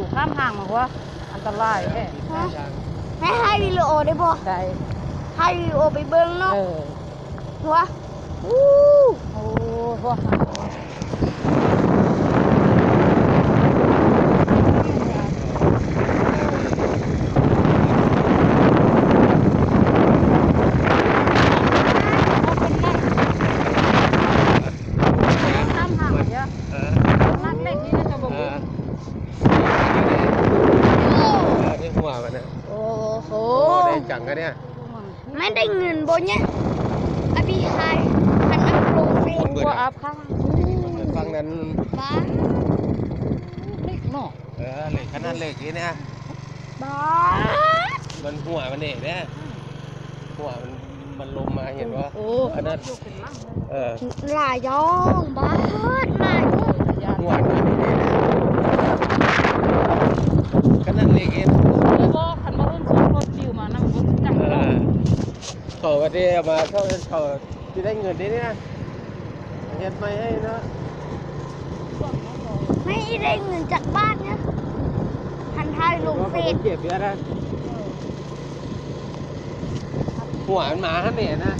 วข้ามทางมาว่าอันตรายแท้ให้วิดีโอได้บ่ได้ให้วิดีโอไปเบิ่งเนาะหัวโอ้พวกจังกันเนี่ยไม่ได้เงินบ่เนี่ยอภิไฮพันนักลงเฟซบัวอัพข้างฟังนั้นบ้าเล็กเนาะเหล็กขนาดเหล็กนี่เนี่ยบ้ามันหัวมันเนี่ยหัวมันลงมาเห็นว่าขนาดหลายย่องบ้าหลายหัวขนาดเหล็กเองเขาก็ได้มาเขาที่ได้เงินนี่นะเห็นไหมให้นะไม่ได้เงินจากบ้านเนี่ยพันท้ายลงเฟซเก็บเยอะนะหัวมันมาฮะเนี่ยนะ